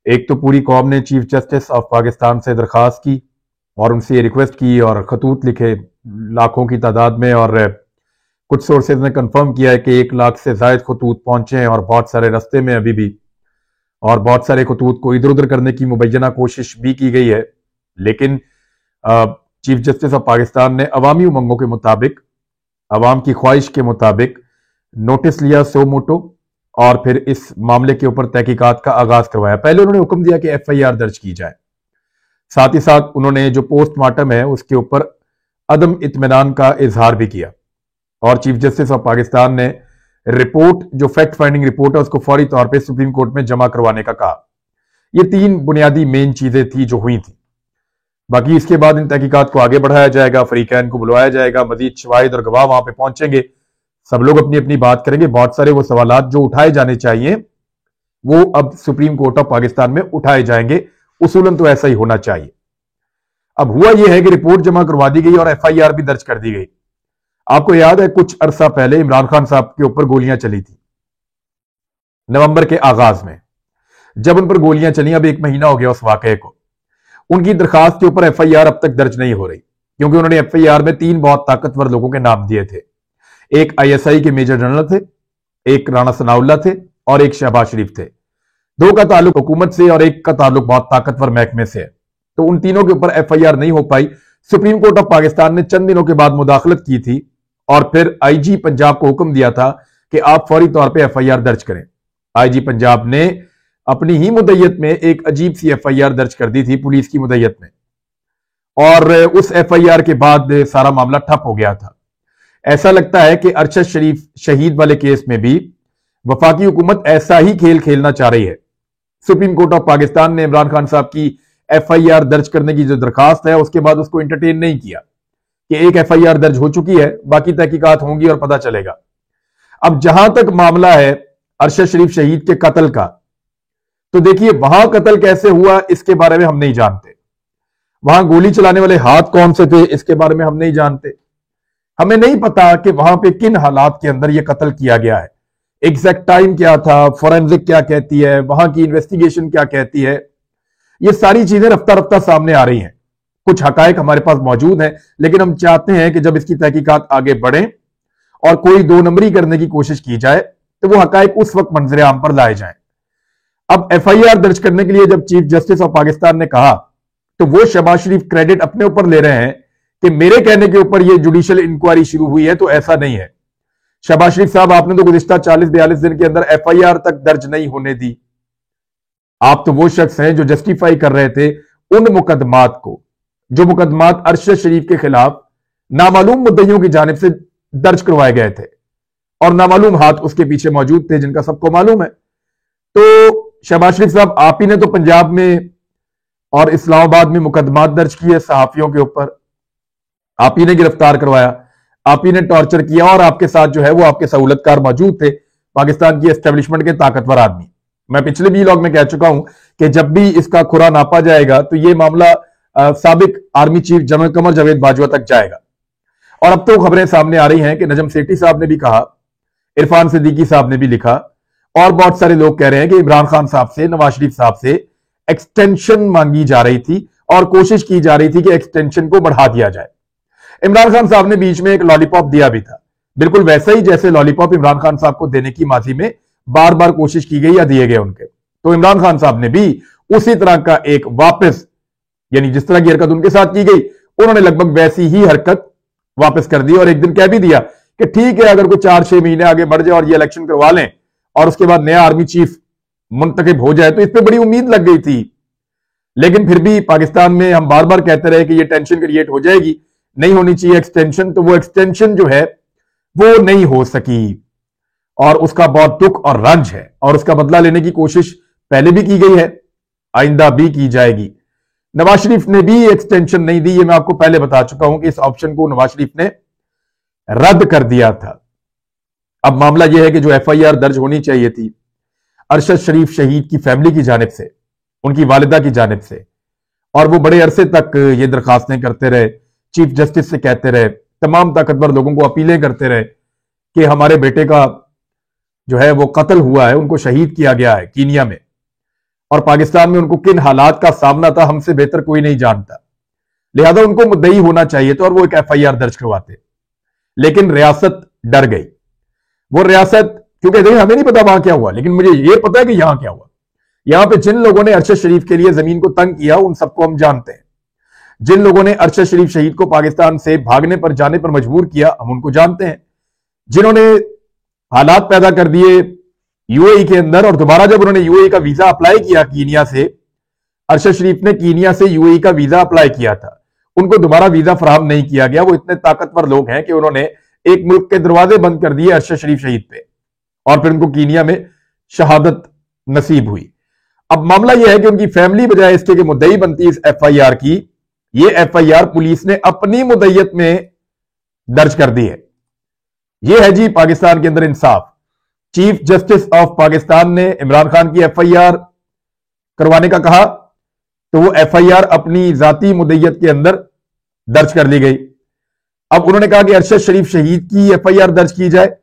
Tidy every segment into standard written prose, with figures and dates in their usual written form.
एक तो पूरी कौम ने चीफ जस्टिस ऑफ पाकिस्तान से दरखास्त की और उनसे रिक्वेस्ट की और खतूत लिखे लाखों की तादाद में, और कुछ सोर्सेज ने कंफर्म किया है कि 1 लाख से ज्यादा खतूत पहुंचे हैं और बहुत सारे रास्ते में अभी भी, और बहुत सारे खतूत को इधर उधर करने की मुबैना कोशिश भी की गई है। लेकिन चीफ जस्टिस ऑफ पाकिस्तान ने अवामी उमंगों के मुताबिक, अवाम की ख्वाहिश के मुताबिक नोटिस लिया सो मोटो और फिर इस मामले के ऊपर तहकीकात का आगाज करवाया। पहले उन्होंने हुक्म दिया कि FIR दर्ज की जाए, साथ ही साथ उन्होंने जो पोस्टमार्टम है उसके ऊपर अदम इत्मीनान का इजहार भी किया, और चीफ जस्टिस ऑफ पाकिस्तान ने रिपोर्ट, जो फैक्ट फाइंडिंग रिपोर्ट है, उसको फौरी तौर पे सुप्रीम कोर्ट में जमा करवाने का कहा। ये 3 बुनियादी मेन चीजें थी जो हुई थी। बाकी इसके बाद इन तहकीकात को आगे बढ़ाया जाएगा, फरीकैन को बुलवाया जाएगा, मजीद शवाहिद और गवाह वहां पे पहुंचेंगे, सब लोग अपनी अपनी बात करेंगे। बहुत सारे वो सवालात जो उठाए जाने चाहिए वो अब सुप्रीम कोर्ट ऑफ पाकिस्तान में उठाए जाएंगे। उसूलन तो ऐसा ही होना चाहिए। अब हुआ यह है कि रिपोर्ट जमा करवा दी गई और FIR भी दर्ज कर दी गई। आपको याद है कुछ अरसा पहले इमरान खान साहब के ऊपर गोलियां चली थी नवंबर के आगाज में। जब उन पर गोलियां चली, अब 1 महीना हो गया उस वाकये को, उनकी दरखास्त के ऊपर FIR अब तक दर्ज नहीं हो रही, क्योंकि उन्होंने FIR में 3 बहुत ताकतवर लोगों के नाम दिए थे। एक ISI के मेजर जनरल थे, एक राणा सनाउल्लाह थे और एक शहबाज शरीफ थे। 2 का ताल्लुक हुकूमत से और एक का ताल्लुक बहुत ताकतवर महकमे से है। तो उन तीनों के ऊपर FIR नहीं हो पाई। सुप्रीम कोर्ट ऑफ पाकिस्तान ने चंद दिनों के बाद मुदाखलत की थी और फिर IG पंजाब को हुक्म दिया था कि आप फौरी तौर पे FIR दर्ज करें। IG पंजाब ने अपनी ही मुद्दत में एक अजीब सी FIR दर्ज कर दी थी पुलिस की मुद्दत में, और उस FIR के बाद सारा मामला ठप हो गया था। ऐसा लगता है कि अरशद शरीफ शहीद वाले केस में भी वफाकी हुकूमत ऐसा ही खेल खेलना चाह रही है। सुप्रीम कोर्ट ऑफ पाकिस्तान ने इमरान खान साहब की FIR दर्ज करने की जो दरखास्त है उसके बाद उसको एंटरटेन नहीं किया कि एक FIR दर्ज हो चुकी है, बाकी तहकीकात होंगी और पता चलेगा। अब जहां तक मामला है अरशद शरीफ शहीद के कत्ल का, तो देखिए वहां कत्ल कैसे हुआ इसके बारे में हम नहीं जानते। वहां गोली चलाने वाले हाथ कौन से थे इसके बारे में हम नहीं जानते। हमें नहीं पता कि वहां पे किन हालात के अंदर यह कत्ल किया गया है, एग्जैक्ट टाइम क्या था, फोरेंसिक क्या कहती है, वहां की इन्वेस्टिगेशन क्या कहती है। ये सारी चीजें रफ्ता रफ्ता सामने आ रही हैं। कुछ हकायक हमारे पास मौजूद हैं, लेकिन हम चाहते हैं कि जब इसकी तहकीकात आगे बढ़े और कोई 2 नंबरी करने की कोशिश की जाए तो वो हकायक उस वक्त मंजर आम पर लाए जाएं। अब FIR दर्ज करने के लिए जब चीफ जस्टिस ऑफ पाकिस्तान ने कहा, तो वो शहबाज शरीफ क्रेडिट अपने ऊपर ले रहे हैं कि मेरे कहने के ऊपर ये जुडिशियल इंक्वायरी शुरू हुई है, तो ऐसा नहीं है। शहबाज शरीफ साहब, आपने तो गुज़िश्ता 40-42 दिन के अंदर FIR तक दर्ज नहीं होने दी। आप तो वो शख्स हैं जो जस्टिफाई कर रहे थे उन मुकदमात को, जो मुकदमात अरशद शरीफ के खिलाफ नामालूम मुद्दइयों की जानिब से दर्ज करवाए गए थे और नामालूम हाथ उसके पीछे मौजूद थे जिनका सबको मालूम है। तो शहबाज शरीफ साहब, आप ही ने तो पंजाब में और इस्लामाबाद में मुकदमात दर्ज किए सहाफियों के ऊपर, आप ही ने गिरफ्तार करवाया, आप ही ने टॉर्चर किया, और आपके साथ जो है वो आपके सहूलतकार मौजूद थे, पाकिस्तान की एस्टेब्लिशमेंट के ताकतवर आदमी। मैं पिछले भी व्लॉग में कह चुका हूं कि जब भी इसका खुरा नापा जाएगा तो ये मामला साबिक army chief general Qamar Javed Bajwa तक जाएगा। और अब तो खबरें सामने आ रही हैं कि नजम सेठी साहब ने भी कहा, इरफान सिद्दीकी साहब ने भी लिखा, और बहुत सारे लोग कह रहे हैं कि इमरान खान साहब से, नवाज शरीफ साहब से एक्सटेंशन मांगी जा रही थी और कोशिश की जा रही थी कि एक्सटेंशन को बढ़ा दिया जाए। इमरान खान साहब ने बीच में एक लॉलीपॉप दिया भी था, बिल्कुल वैसा ही जैसे लॉलीपॉप इमरान खान साहब को देने की माजी में बार बार कोशिश की गई या दिए गए उनके। तो इमरान खान साहब ने भी उसी तरह का एक वापस, यानी जिस तरह की हरकत उनके साथ की गई, उन्होंने लगभग वैसी ही हरकत वापस कर दी और एक दिन कह भी दिया कि ठीक है, अगर कोई 4-6 महीने आगे बढ़ जाए और ये इलेक्शन करवा लें और उसके बाद नया आर्मी चीफ मुंतखब हो जाए, तो इस पर बड़ी उम्मीद लग गई थी। लेकिन फिर भी पाकिस्तान में हम बार बार कहते रहे कि ये टेंशन क्रिएट हो जाएगी, नहीं होनी चाहिए एक्सटेंशन, तो वो एक्सटेंशन जो है वो नहीं हो सकी और उसका बहुत दुख और रंज है, और उसका बदला लेने की कोशिश पहले भी की गई है, आइंदा भी की जाएगी। नवाज शरीफ ने भी एक्सटेंशन नहीं दी, ये मैं आपको पहले बता चुका हूं कि इस ऑप्शन को नवाज शरीफ ने रद्द कर दिया था। अब मामला यह है कि जो FIR दर्ज होनी चाहिए थी अरशद शरीफ शहीद की फैमिली की जानिब से, उनकी वालिदा की जानिब से, और वो बड़े अरसे तक ये दरखास्तें करते रहे, चीफ जस्टिस से कहते रहे, तमाम ताकतवर लोगों को अपीलें करते रहे कि हमारे बेटे का जो है वो कत्ल हुआ है, उनको शहीद किया गया है कीनिया में, और पाकिस्तान में उनको किन हालात का सामना था हमसे बेहतर कोई नहीं जानता, लिहाजा उनको मुद्दई होना चाहिए था और वो एक एफआईआर दर्ज करवाते। लेकिन रियासत डर गई। वो रियासत, क्योंकि देखिए हमें नहीं पता वहां क्या हुआ, लेकिन मुझे यह पता है कि यहां क्या हुआ। यहां पे जिन लोगों ने अरशद शरीफ के लिए जमीन को तंग किया उन सबको हम जानते हैं। जिन लोगों ने अरशद शरीफ शहीद को पाकिस्तान से भागने पर जाने पर मजबूर किया हम उनको जानते हैं। जिन्होंने हालात पैदा कर दिए यूएई के अंदर, और दोबारा जब उन्होंने यूएई का वीजा अप्लाई किया कीनिया से, अरशद शरीफ ने कीनिया से यूएई का वीजा अप्लाई किया था, उनको दोबारा वीजा फराहम नहीं किया गया। वो इतने ताकतवर लोग हैं कि उन्होंने एक मुल्क के दरवाजे बंद कर दिए अरशद शरीफ शहीद पे, और फिर उनको कीनिया में शहादत नसीब हुई। अब मामला यह है कि उनकी फैमिली बजाय इसके कि मुद्दई बनती इस एफआईआर की, ये एफआईआर पुलिस ने अपनी मुद्दईयत में दर्ज कर दी है। यह है जी पाकिस्तान के अंदर इंसाफ। चीफ जस्टिस ऑफ पाकिस्तान ने इमरान खान की एफआईआर करवाने का कहा तो वो एफआईआर अपनी जाती मुद्दईयत के अंदर दर्ज कर ली गई। अब उन्होंने कहा कि अरशद शरीफ शहीद की एफआईआर दर्ज की जाए,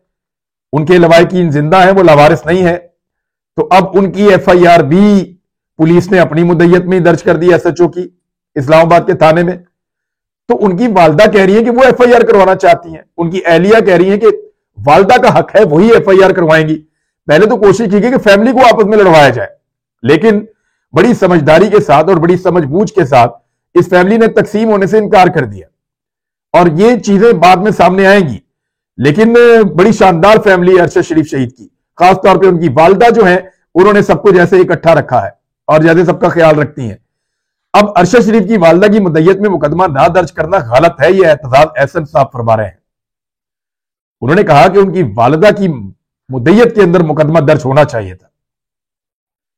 उनके लवाहिकीन जिंदा हैं, वो लावारिस नहीं है, तो अब उनकी एफआईआर भी पुलिस ने अपनी मुद्दईयत में ही दर्ज कर दी एसएचओ की इस्लामाबाद के थाने में। तो उनकी वालदा कह रही है कि वो एफआईआर करवाना चाहती हैं, उनकी अहलिया कह रही है कि वालदा का हक है वही एफआईआर करवाएंगी। पहले तो कोशिश की गई कि फैमिली को आपस में लड़वाया जाए, लेकिन बड़ी समझदारी के साथ और बड़ी समझबूझ के साथ इस फैमिली ने तकसीम होने से इनकार कर दिया, और ये चीजें बाद में सामने आएंगी। लेकिन बड़ी शानदार फैमिली है अरशद शरीफ शहीद की, खासतौर पर उनकी वालदा जो है उन्होंने सबको जैसे इकट्ठा रखा है और जैसे सबका ख्याल रखती हैं। अब अरशद शरीफ की वालदा की मुद्दईयत में मुकदमा ना दर्ज करना गलत है, यह एतजाज एहसन साहब फरमा रहे हैं। उन्होंने कहा कि उनकी वालदा की मुद्दईयत के अंदर मुकदमा दर्ज होना चाहिए था।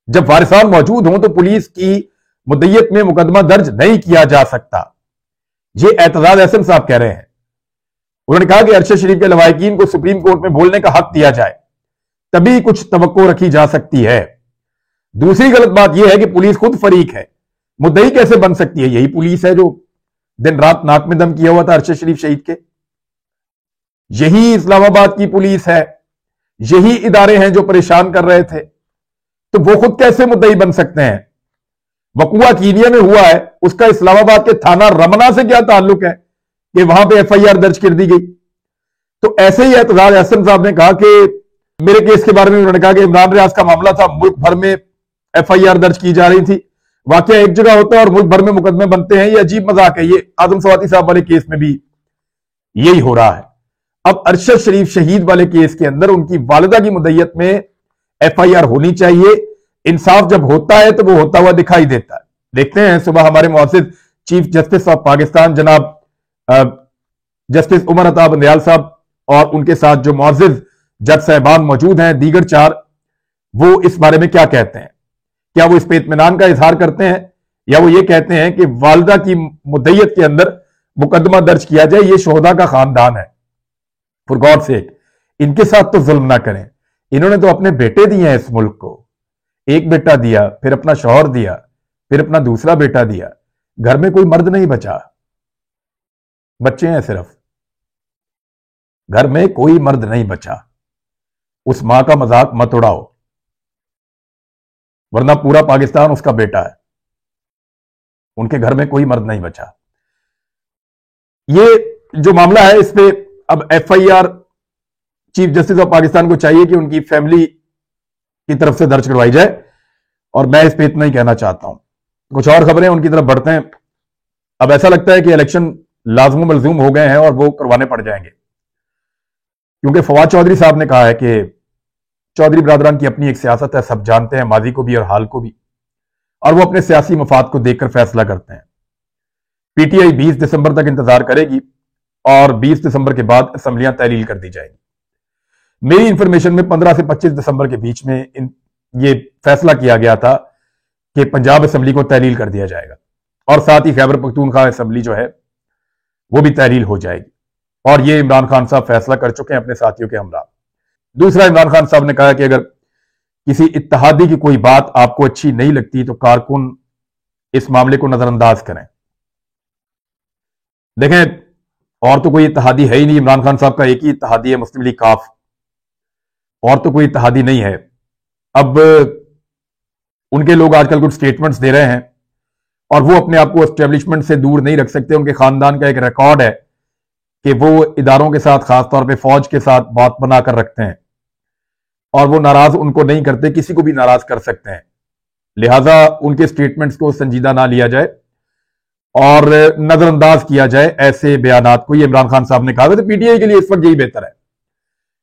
जब वारिसान मौजूद हों तो पुलिस की मुद्दईयत में मुकदमा दर्ज नहीं किया जा सकता, यह एतजाज एहसन साहब कह रहे हैं। उन्होंने कहा कि अरशद शरीफ के लवाहिकीन को सुप्रीम कोर्ट में बोलने का हक दिया जाए, तभी कुछ तवक्को रखी जा सकती है। दूसरी गलत बात यह है कि पुलिस खुद फरीक है, मुद्दई कैसे बन सकती है? यही पुलिस है जो दिन रात नाक में दम किया हुआ था अरशद शरीफ शहीद के। यही इस्लामाबाद की पुलिस है, यही इदारे हैं जो परेशान कर रहे थे, तो वो खुद कैसे मुद्दई बन सकते हैं? वकुआ कीनिया में हुआ है, उसका इस्लामाबाद के थाना रमना से क्या ताल्लुक है कि वहां पे एफआईआर दर्ज कर दी गई? तो ऐसे ही एतजाज एहसन साहब ने कहा कि मेरे केस के बारे में उन्होंने कहा कि इमरान रियाज का मामला था, मुल्क भर में एफआईआर दर्ज की जा रही थी, वाकया एक जगह होता है और मुल्क भर में मुकदमे बनते हैं, ये अजीब मजाक है। ये आजम सवाती साहब वाले केस में भी यही हो रहा है। अब अरशद शरीफ शहीद वाले केस के अंदर उनकी वालिदा की मुद्दईयत में एफआईआर होनी चाहिए। इंसाफ जब होता है तो वो होता हुआ दिखाई देता है। देखते हैं सुबह हमारे मुअज़्ज़िज़ चीफ जस्टिस ऑफ पाकिस्तान जनाब जस्टिस उमर अता बंदयाल साहब और उनके साथ जो मुअज़्ज़िज़ जज साहिबान मौजूद हैं दीगर चार, वो इस बारे में क्या कहते हैं। क्या वो इस पे इत्मीनान का इजहार करते हैं या वो ये कहते हैं कि वालिदा की मुद्दईयत के अंदर मुकदमा दर्ज किया जाए, ये शोहदा का खानदान है, फॉर गॉड सेक इनके साथ तो जुल्म ना करें। इन्होंने तो अपने बेटे दिए हैं इस मुल्क को, एक बेटा दिया, फिर अपना शौहर दिया, फिर अपना दूसरा बेटा दिया। घर में कोई मर्द नहीं बचा, बच्चे हैं सिर्फ, घर में कोई मर्द नहीं बचा। उस मां का मजाक मत उड़ाओ, वरना पूरा पाकिस्तान उसका बेटा है। उनके घर में कोई मर्द नहीं बचा। ये जो मामला है इस पे अब FIR chief justice of Pakistan को चाहिए कि उनकी फैमिली की तरफ से दर्ज करवाई जाए, और मैं इस पे इतना ही कहना चाहता हूं। कुछ और खबरें उनकी तरफ बढ़ते हैं। अब ऐसा लगता है कि इलेक्शन लाजम मलजूम हो गए हैं और वो करवाने पड़ जाएंगे, क्योंकि फवाद चौधरी साहब ने कहा है कि चौधरी बरादरान की अपनी एक सियासत है, सब जानते हैं, माजी को भी और हाल को भी, और वो अपने सियासी मफाद को देखकर फैसला करते हैं। पीटीआई 20 दिसंबर तक इंतजार करेगी और 20 दिसंबर के बाद असम्बलियां तहलील कर दी जाएंगी। मेरी इंफॉर्मेशन में 15 से 25 दिसंबर के बीच में ये फैसला किया गया था कि पंजाब असम्बली को तहलील कर दिया जाएगा, और साथ ही खैबर पख्तूनख्वा असम्बली जो है वो भी तहलील हो जाएगी, और ये इमरान खान साहब फैसला कर चुके हैं अपने साथियों के हमरा। दूसरा, इमरान खान साहब ने कहा कि अगर किसी इत्तेहादी की कोई बात आपको अच्छी नहीं लगती तो कारकुन इस मामले को नजरअंदाज करें। देखें, और तो कोई इत्तेहादी है ही नहीं, इमरान खान साहब का एक ही इत्तेहादी है, मुस्लिम लीग काफ, और तो कोई इत्तेहादी नहीं है। अब उनके लोग आजकल कुछ स्टेटमेंट्स दे रहे हैं और वो अपने आप को एस्टेब्लिशमेंट से दूर नहीं रख सकते। उनके खानदान का एक रिकॉर्ड है कि वो इदारों के साथ, खासतौर पे फौज के साथ बात बनाकर रखते हैं और वो नाराज उनको नहीं करते, किसी को भी नाराज कर सकते हैं। लिहाजा उनके स्टेटमेंट्स को संजीदा ना लिया जाए और नजरअंदाज किया जाए ऐसे बयानात को। ये इमरान खान साहब ने कहा था, तो पीटीआई के लिए इस वक्त यही बेहतर है,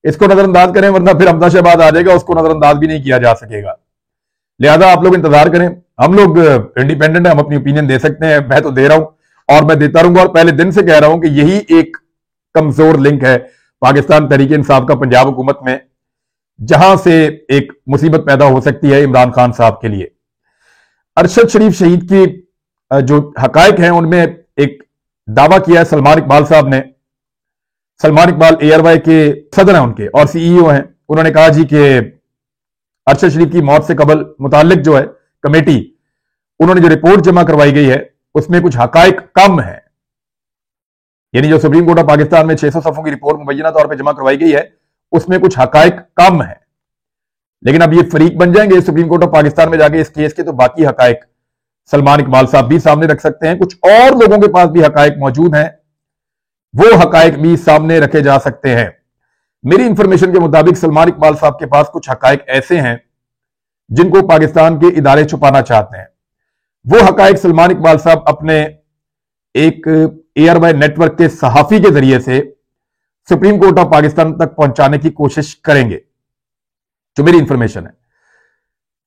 इसको नजरअंदाज करें, वरना फिर हमजा शहबाज आ जाएगा, उसको नजरअंदाज भी नहीं किया जा सकेगा। लिहाजा आप लोग इंतजार करें, हम लोग इंडिपेंडेंट है, हम अपनी ओपिनियन दे सकते हैं, मैं तो दे रहा हूं और मैं देता रहूंगा। और पहले दिन से कह रहा हूं कि यही एक कमजोर लिंक है पाकिस्तान तहरीक इंसाफ का पंजाब हुकूमत में, जहां से एक मुसीबत पैदा हो सकती है इमरान खान साहब के लिए। अरशद शरीफ शहीद की जो हकायक हैं उनमें एक दावा किया है सलमान इकबाल साहब ने। सलमान इकबाल एयरवाई के सदर हैं उनके और सीईओ हैं। उन्होंने कहा जी कि अरशद शरीफ की मौत से कबल मुतालिक जो है कमेटी, उन्होंने जो रिपोर्ट जमा करवाई गई है उसमें कुछ हकायक कम है। यानी जो सुप्रीम कोर्ट ऑफ पाकिस्तान में 600 सफ़ों की रिपोर्ट मुबैना तौर पर जमा करवाई गई है उसमें कुछ हकायक कम है। लेकिन अब ये फरीक बन जाएंगे सुप्रीम कोर्ट ऑफ पाकिस्तान में जाके इस केस के, तो बाकी हकायक सलमान इकबाल साहब भी सामने रख सकते हैं। कुछ और लोगों के पास भी हकायक मौजूद हैं, वो हकायक भी सामने रखे जा सकते हैं। मेरी इंफॉर्मेशन के मुताबिक सलमान इकबाल साहब के पास कुछ हकायक ऐसे हैं जिनको पाकिस्तान के इदारे छुपाना चाहते हैं। वो हकायक सलमान इकबाल साहब अपने एक एयरवाई नेटवर्क के सहाफी के जरिए से सुप्रीम कोर्ट ऑफ पाकिस्तान तक पहुंचाने की कोशिश करेंगे। जो मेरी इंफॉर्मेशन है,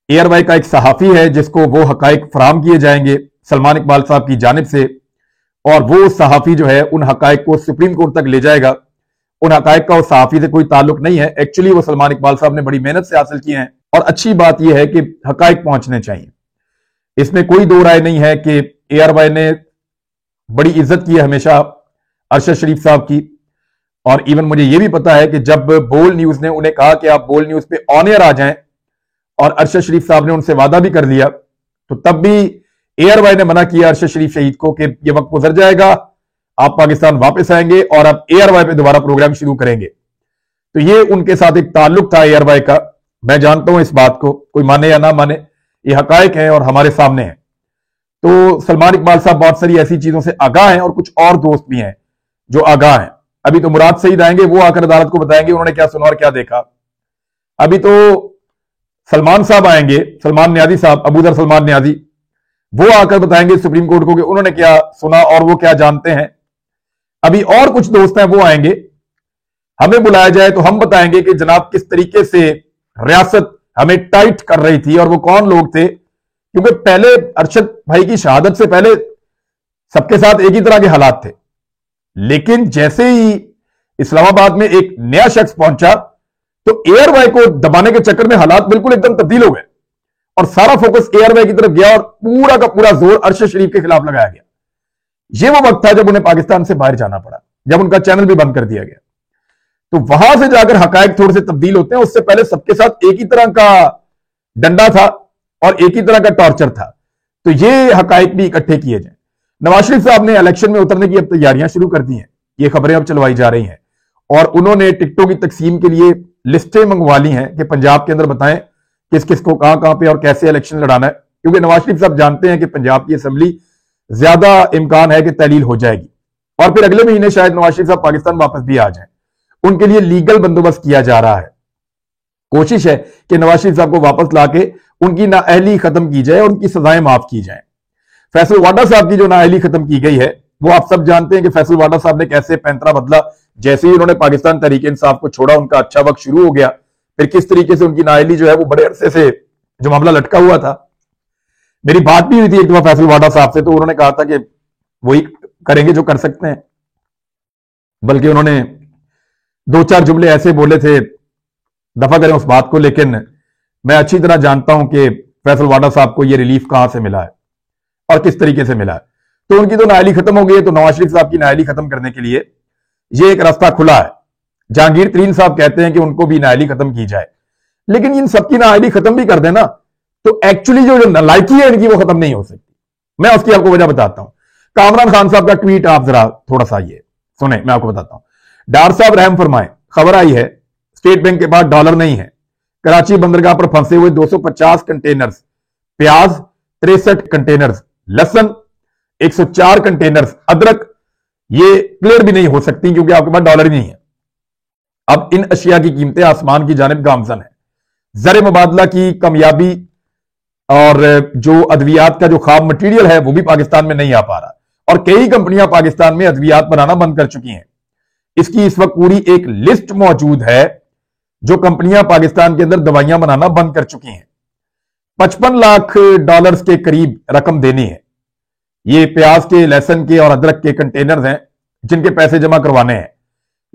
एयरवाई का एक सहाफी है जिसको वो हकायक फराम किए जाएंगे सलमान इकबाल साहब की जानिब से, और वो सहाफी जो है उन हकायक को सुप्रीम कोर्ट तक ले जाएगा। उन हकायक का उस सहाफी से कोई ताल्लुक नहीं है, एक्चुअली वो सलमान इकबाल साहब ने बड़ी मेहनत से हासिल किए हैं। और अच्छी बात यह है कि हकायक पहुंचने चाहिए, इसमें कोई दो राय नहीं है कि एयरवाई ने बड़ी इज्जत की है हमेशा अरशद शरीफ साहब की। और इवन मुझे यह भी पता है कि जब बोल न्यूज ने उन्हें कहा कि आप बोल न्यूज पे ऑन एयर आ जाएं और अरशद शरीफ साहब ने उनसे वादा भी कर लिया, तो तब भी एयरवाई ने मना किया अरशद शरीफ शहीद को कि यह वक्त गुजर जाएगा, आप पाकिस्तान वापस आएंगे और आप एयरवाई पे दोबारा प्रोग्राम शुरू करेंगे। तो ये उनके साथ एक ताल्लुक था एयरवाई का। मैं जानता हूं इस बात को, कोई माने या ना माने, ये हकायक है और हमारे सामने है। तो सलमान इकबाल साहब बहुत सारी ऐसी चीजों से आगाह हैं और कुछ और दोस्त भी हैं जो आगाह हैं। अभी तो मुराद सईद आएंगे, वो आकर अदालत को बताएंगे उन्होंने क्या सुना और क्या देखा। अभी तो सलमान साहब आएंगे, सलमान न्याजी साहब, अबूदर सलमान न्याजी, वो आकर बताएंगे सुप्रीम कोर्ट को कि उन्होंने क्या सुना और वो क्या जानते हैं। अभी और कुछ दोस्त हैं वो आएंगे, हमें बुलाया जाए तो हम बताएंगे कि जनाब किस तरीके से रियासत हमें टाइट कर रही थी और वो कौन लोग थे। क्योंकि पहले अरशद भाई की शहादत से पहले सबके साथ एक ही तरह के हालात थे, लेकिन जैसे ही इस्लामाबाद में एक नया शख्स पहुंचा तो एयरवाई को दबाने के चक्कर में हालात बिल्कुल एकदम तब्दील हो गए और सारा फोकस एयरवाई की तरफ गया और पूरा का पूरा जोर अरशद शरीफ के खिलाफ लगाया गया। यह वो वक्त था जब उन्हें पाकिस्तान से बाहर जाना पड़ा, जब उनका चैनल भी बंद कर दिया गया। तो वहां से जाकर हकायक थोड़े से तब्दील होते हैं, उससे पहले सबके साथ एक ही तरह का डंडा था और एक ही तरह का टॉर्चर था। तो ये हकायक भी इकट्ठे किए जाए। नवाज शरीफ साहब ने इलेक्शन में उतरने की अब तैयारियां शुरू कर दी हैं, ये खबरें अब चलवाई जा रही हैं और उन्होंने टिकटों की तकसीम के लिए लिस्टें मंगवा ली हैं कि पंजाब के अंदर बताएं किस किस को कहां कहां पे और कैसे इलेक्शन लड़ाना है। क्योंकि नवाज शरीफ साहब जानते हैं कि पंजाब की असेंबली ज्यादा इम्कान है कि तहलील हो जाएगी और फिर अगले महीने शायद नवाज शरीफ साहब पाकिस्तान वापस भी आ जाएं। उनके लिए लीगल बंदोबस्त किया जा रहा है। कोशिश है कि नवाज शरीफ साहब को वापस लाके उनकी नाअहली खत्म की जाए और उनकी सजाएं माफ की जाए। फैसल वाडा साहब की जो नाअहली खत्म की गई है वो आप सब जानते हैं कि फैसल वाडा साहब ने कैसे पैंतरा बदला। जैसे ही उन्होंने पाकिस्तान तहरीक इंसाफ को छोड़ा, उनका अच्छा वक्त शुरू हो गया। फिर किस तरीके से उनकी नाअहली जो है वो बड़े अरसे से जो मामला लटका हुआ था। मेरी बात भी हुई थी एक दफा फैसल वाडा साहब से, तो उन्होंने कहा था कि वही करेंगे जो कर सकते हैं, बल्कि उन्होंने दो चार जुमले ऐसे बोले थे, दफा करें उस बात को। लेकिन मैं अच्छी तरह जानता हूं कि फैसल वाडा साहब को यह रिलीफ कहां से मिला है और किस तरीके से मिला है। तो उनकी तो नाअहली खत्म हो गई है, तो नवाज शरीफ साहब की नाअहली खत्म करने के लिए यह एक रास्ता खुला है। जहांगीर तरीन साहब कहते हैं कि उनको भी नाअहली खत्म की जाए, लेकिन इन सबकी नाअहली खत्म भी कर देना तो एक्चुअली जो नालायकी है इनकी वो खत्म नहीं हो सकती। मैं उसकी आपको वजह बताता हूं। कामरान खान साहब का ट्वीट आप जरा थोड़ा सा ये सुने, मैं आपको बताता हूं। डार साहब रहम फरमाएं, खबर आई है स्टेट बैंक के पास डॉलर नहीं है। कराची बंदरगाह पर फंसे हुए 250 कंटेनर्स प्याज 63 कंटेनर्स, लहसुन 104 कंटेनर्स, अदरक ये क्लियर भी नहीं हो सकती क्योंकि आपके पास डॉलर ही नहीं है। अब इन अशिया की कीमतें आसमान की जानिब गामजन है। ज़र मुबादला की कामयाबी और जो अद्वियात का जो खाब मटीरियल है वो भी पाकिस्तान में नहीं आ पा रहा, और कई कंपनियां पाकिस्तान में अद्वियात बनाना बंद कर चुकी हैं। इसकी इस वक्त पूरी एक लिस्ट मौजूद है जो कंपनियां पाकिस्तान के अंदर दवाइयां बनाना बंद कर चुकी हैं। 55 लाख डॉलर्स के करीब रकम देनी है। ये प्याज के, लहसुन के और अदरक के कंटेनर्स हैं जिनके पैसे जमा करवाने हैं,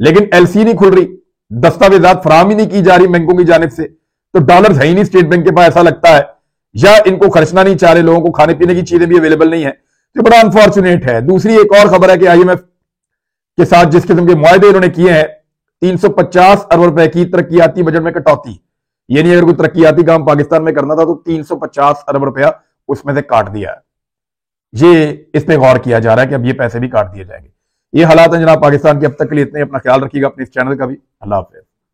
लेकिन एलसी नहीं खुल रही, दस्तावेजात फराहम ही नहीं की जा रही बैंकों की जानिब से, तो डॉलर्स है ही नहीं स्टेट बैंक के पास, ऐसा लगता है, या इनको खर्चना नहीं चाह रहे, लोगों को खाने पीने की चीजें भी अवेलेबल नहीं है, तो बड़ा अनफॉर्चुनेट है। दूसरी एक और खबर है कि आईएमएफ के साथ जिस किस्म के मुआहदे इन्होंने किए हैं, 350 अरब रुपए की तरक्याती बजट में कटौती, यानी अगर कोई तरक्याती काम पाकिस्तान में करना था तो 350 अरब रुपया उसमें से काट दिया है। ये इस पे गौर किया जा रहा है कि अब ये पैसे भी काट दिए जाएंगे। ये हालात हैं जनाब पाकिस्तान के। अब तक के लिए इतने, अपना ख्याल रखिएगा, अपने इस चैनल का भी। अल्लाह हाफिज़।